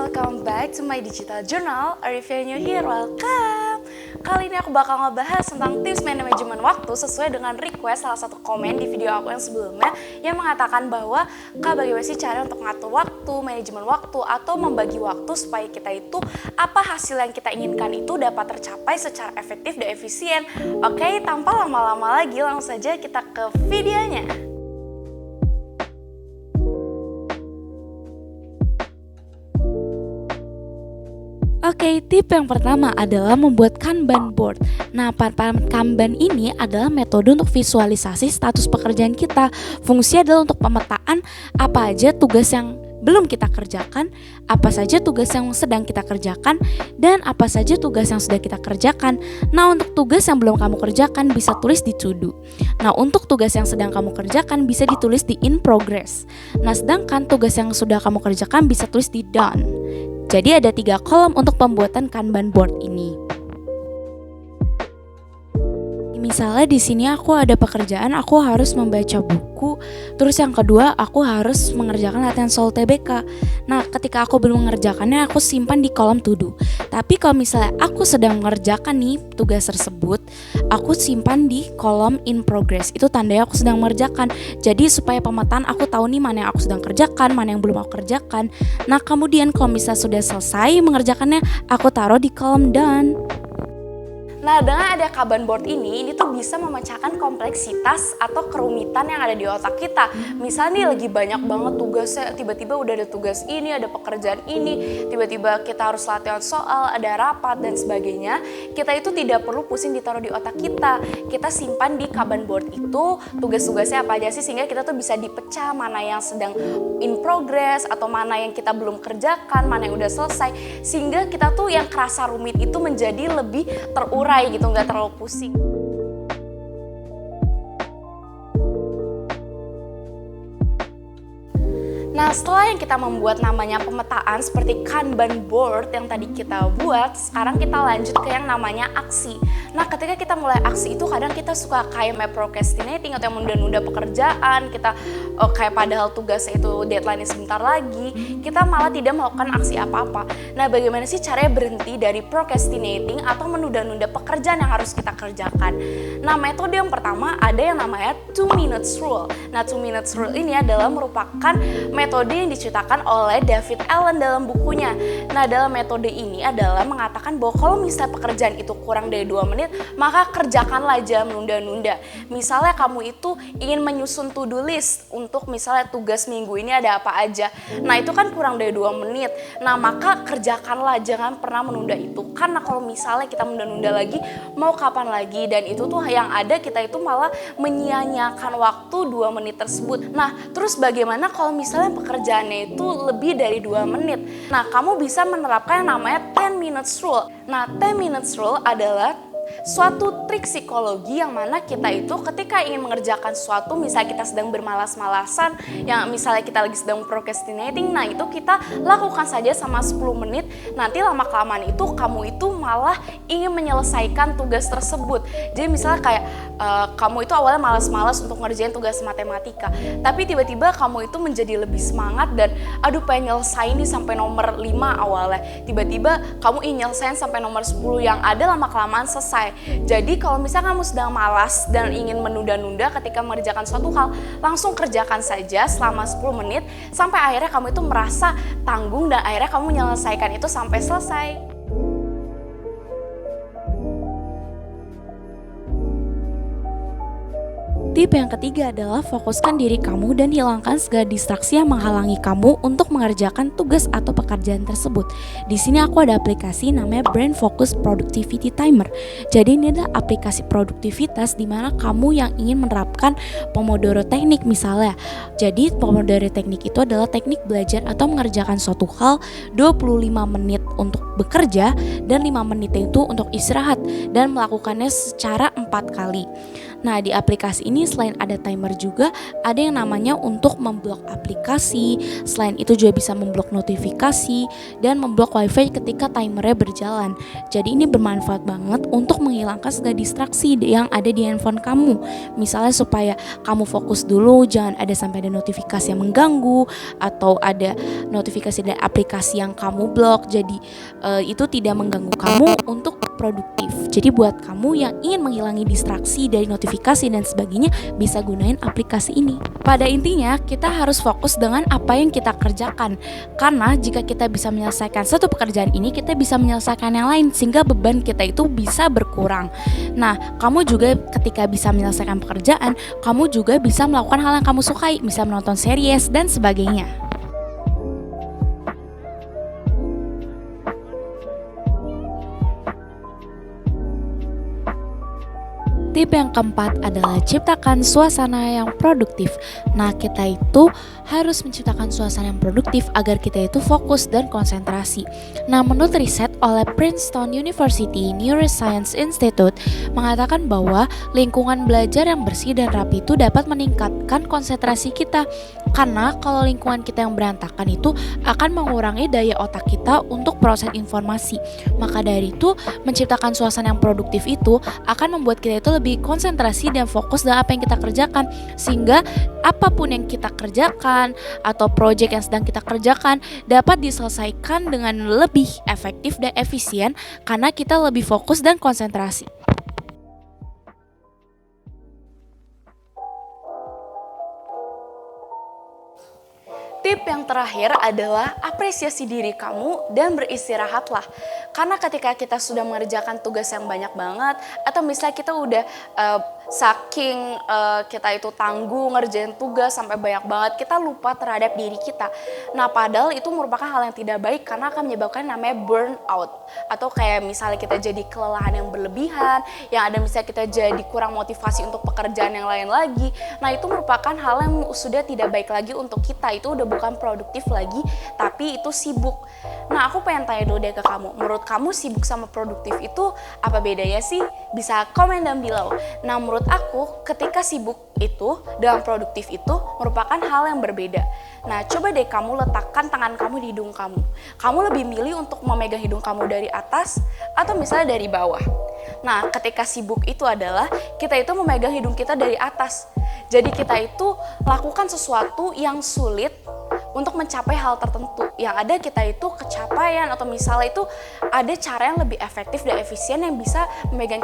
welcome back to my digital journal. If you're new here, welcome. Kali ini aku bakal ngebahas tentang tips manajemen waktu sesuai dengan request salah satu komen di video aku yang sebelumnya yang mengatakan bahwa Kak, bagaimana sih cara untuk ngatur waktu, manajemen waktu, atau membagi waktu supaya kita itu apa hasil yang kita inginkan itu dapat tercapai secara efektif dan efisien. Oke, tanpa lama-lama lagi langsung saja kita ke videonya. Oke, tip yang pertama adalah membuat Kanban board. Nah, Kanban ini adalah metode untuk visualisasi status pekerjaan kita. Fungsinya adalah untuk pemetaan apa aja tugas yang belum kita kerjakan, apa saja tugas yang sedang kita kerjakan, dan apa saja tugas yang sudah kita kerjakan. Nah, untuk tugas yang belum kamu kerjakan bisa tulis di to do. Nah, untuk tugas yang sedang kamu kerjakan bisa ditulis di in progress. Nah, sedangkan tugas yang sudah kamu kerjakan bisa tulis di done. Jadi ada 3 kolom untuk pembuatan Kanban board ini. Misalnya di sini aku ada pekerjaan, aku harus membaca buku. Terus yang kedua, aku harus mengerjakan latihan soal TBK. Nah, ketika aku belum mengerjakannya, aku simpan di kolom to do. Tapi kalau misalnya aku sedang mengerjakan nih tugas tersebut, aku simpan di kolom in progress. Itu tandanya aku sedang mengerjakan. Jadi supaya pemetaan aku tahu nih mana yang aku sedang kerjakan, mana yang belum aku kerjakan. Nah, kemudian kalau misalnya sudah selesai mengerjakannya, aku taruh di kolom done. Nah, dengan ada Kanban board ini tuh bisa memecahkan kompleksitas atau kerumitan yang ada di otak kita. Misalnya nih lagi banyak banget tugasnya, tiba-tiba udah ada tugas ini, ada pekerjaan ini, tiba-tiba kita harus latihan soal, ada rapat dan sebagainya. Kita itu tidak perlu pusing ditaruh di otak kita. Kita simpan di Kanban board itu tugas-tugasnya apa aja sih, sehingga kita tuh bisa dipecah mana yang sedang in progress atau mana yang kita belum kerjakan, mana yang udah selesai, sehingga kita tuh yang kerasa rumit itu menjadi lebih terurai gitu, nggak terlalu pusing. Nah, setelah yang kita membuat namanya pemetaan seperti Kanban board yang tadi kita buat, sekarang kita lanjut ke yang namanya aksi. Nah, ketika kita mulai aksi itu kadang kita suka kayak procrastinating atau menunda-nunda pekerjaan, kita kayak padahal tugasnya itu deadline-nya sebentar lagi, kita malah tidak melakukan aksi apa-apa. Nah, bagaimana sih caranya berhenti dari procrastinating atau menunda-nunda pekerjaan yang harus kita kerjakan? Nah, metode yang pertama ada yang namanya 2 minutes rule. Nah, 2 minutes rule ini adalah merupakan metode yang diceritakan oleh David Allen dalam bukunya. Nah, dalam metode ini adalah mengatakan bahwa kalau misalnya pekerjaan itu kurang dari 2 menit, maka kerjakanlah, jangan menunda-nunda. Misalnya kamu itu ingin menyusun to-do list untuk misalnya tugas minggu ini ada apa aja. Nah, itu kan kurang dari 2 menit. Nah, maka kerjakanlah, jangan pernah menunda itu. Karena kalau misalnya kita menunda-nunda lagi, mau kapan lagi? Dan itu tuh yang ada kita itu malah menyia-nyiakan waktu 2 menit tersebut. Nah, terus bagaimana kalau misalnya pekerjaannya itu lebih dari 2 menit? Nah, kamu bisa menerapkan yang namanya 10 minutes rule. Nah, 10 minutes rule adalah suatu trik psikologi yang mana kita itu ketika ingin mengerjakan sesuatu, misalnya kita sedang bermalas-malasan, yang misalnya kita lagi sedang procrastinating, nah itu kita lakukan saja sama 10 menit, nanti lama-kelamaan itu kamu itu malah ingin menyelesaikan tugas tersebut. Jadi misalnya kayak kamu itu awalnya malas-malas untuk ngerjain tugas matematika, tapi tiba-tiba kamu itu menjadi lebih semangat dan aduh pengen nyelesain nih sampai nomor 5 awalnya, tiba-tiba kamu ingin nyelesain sampai nomor 10, yang ada lama-kelamaan selesai. Jadi kalau misalnya kamu sedang malas dan ingin menunda-nunda ketika mengerjakan suatu hal, langsung kerjakan saja selama 10 menit sampai akhirnya kamu itu merasa tanggung dan akhirnya kamu menyelesaikan itu sampai selesai. Tip yang ketiga adalah fokuskan diri kamu dan hilangkan segala distraksi yang menghalangi kamu untuk mengerjakan tugas atau pekerjaan tersebut. Di sini aku ada aplikasi namanya Brain Focus Productivity Timer. Jadi ini adalah aplikasi produktivitas di mana kamu yang ingin menerapkan Pomodoro Technique misalnya. Jadi Pomodoro Technique itu adalah teknik belajar atau mengerjakan suatu hal 25 menit untuk bekerja dan 5 menit itu untuk istirahat dan melakukannya secara 4 kali. Nah, di aplikasi ini selain ada timer juga, ada yang namanya untuk memblok aplikasi. Selain itu juga bisa memblok notifikasi dan memblok wifi ketika timernya berjalan. Jadi ini bermanfaat banget untuk menghilangkan segala distraksi yang ada di handphone kamu. Misalnya supaya kamu fokus dulu, jangan ada sampai ada notifikasi yang mengganggu atau ada notifikasi dari aplikasi yang kamu blok. Jadi itu tidak mengganggu kamu untuk produktif. Jadi buat kamu yang ingin menghilangi distraksi dari notifikasi dan sebagainya, bisa gunain aplikasi ini. Pada intinya, kita harus fokus dengan apa yang kita kerjakan. Karena jika kita bisa menyelesaikan satu pekerjaan ini, kita bisa menyelesaikan yang lain sehingga beban kita itu bisa berkurang. Nah, kamu juga ketika bisa menyelesaikan pekerjaan, kamu juga bisa melakukan hal yang kamu sukai, bisa menonton series dan sebagainya. Tip yang keempat adalah ciptakan suasana yang produktif. Nah, kita itu harus menciptakan suasana yang produktif agar kita itu fokus dan konsentrasi. Nah, menurut riset oleh Princeton University Neuroscience Institute mengatakan bahwa lingkungan belajar yang bersih dan rapi itu dapat meningkatkan konsentrasi kita. Karena kalau lingkungan kita yang berantakan itu akan mengurangi daya otak kita untuk proses informasi. Maka dari itu, menciptakan suasana yang produktif itu akan membuat kita itu lebih konsentrasi dan fokus dengan apa yang kita kerjakan, sehingga apapun yang kita kerjakan atau proyek yang sedang kita kerjakan dapat diselesaikan dengan lebih efektif dan efisien karena kita lebih fokus dan konsentrasi. Tip yang terakhir adalah apresiasi diri kamu dan beristirahatlah. Karena ketika kita sudah mengerjakan tugas yang banyak banget, atau misalnya kita udah saking kita itu tangguh ngerjain tugas sampai banyak banget, kita lupa terhadap diri kita. Nah, padahal itu merupakan hal yang tidak baik karena akan menyebabkan namanya burnout. Atau kayak misalnya kita jadi kelelahan yang berlebihan, yang ada misalnya kita jadi kurang motivasi untuk pekerjaan yang lain lagi. Nah, itu merupakan hal yang sudah tidak baik lagi untuk kita. Itu udah bukan produktif lagi, tapi itu sibuk. Nah, aku pengen tanya dulu deh ke kamu. Menurut kamu sibuk sama produktif itu apa bedanya sih? Bisa komen down below. Nah, menurut aku ketika sibuk itu dengan produktif itu merupakan hal yang berbeda. Nah, coba deh kamu letakkan tangan kamu di hidung kamu. Kamu lebih milih untuk memegang hidung kamu dari atas atau misalnya dari bawah? Nah, ketika sibuk itu adalah kita itu memegang hidung kita dari atas. Jadi kita itu lakukan sesuatu yang sulit untuk mencapai hal tertentu. Yang ada kita itu kecapaian atau misalnya itu ada cara yang lebih efektif dan efisien yang bisa memegang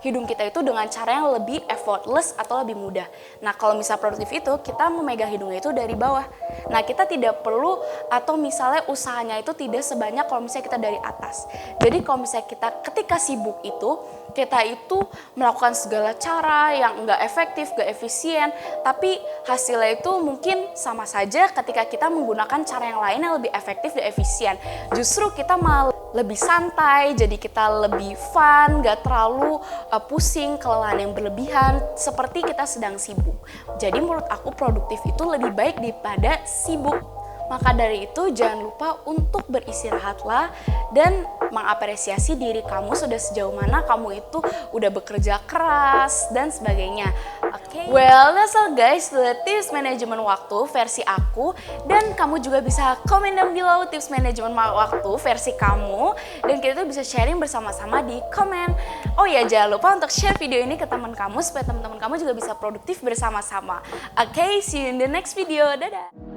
hidung kita itu dengan cara yang lebih effortless atau lebih mudah. Nah, kalau misalnya produktif itu kita memegang hidungnya itu dari bawah. Nah, kita tidak perlu atau misalnya usahanya itu tidak sebanyak kalau misalnya kita dari atas. Jadi kalau misalnya kita ketika sibuk itu kita itu melakukan segala cara yang enggak efektif, enggak efisien, tapi hasilnya itu mungkin sama saja ketika kita menggunakan cara yang lain yang lebih efektif dan efisien. Justru kita malah lebih santai, jadi kita lebih fun, enggak terlalu pusing, kelelahan yang berlebihan seperti kita sedang sibuk. Jadi menurut aku produktif itu lebih baik daripada sibuk. Maka dari itu jangan lupa untuk beristirahatlah dan mengapresiasi diri kamu sudah sejauh mana kamu itu udah bekerja keras dan sebagainya. Oke. Well, that's all guys, the tips manajemen waktu versi aku, dan kamu juga bisa komen down below tips manajemen waktu versi kamu dan kita tuh bisa sharing bersama-sama di komen. Oh ya, jangan lupa untuk share video ini ke teman kamu supaya teman-teman kamu juga bisa produktif bersama-sama. Oke, see you in the next video. Dadah.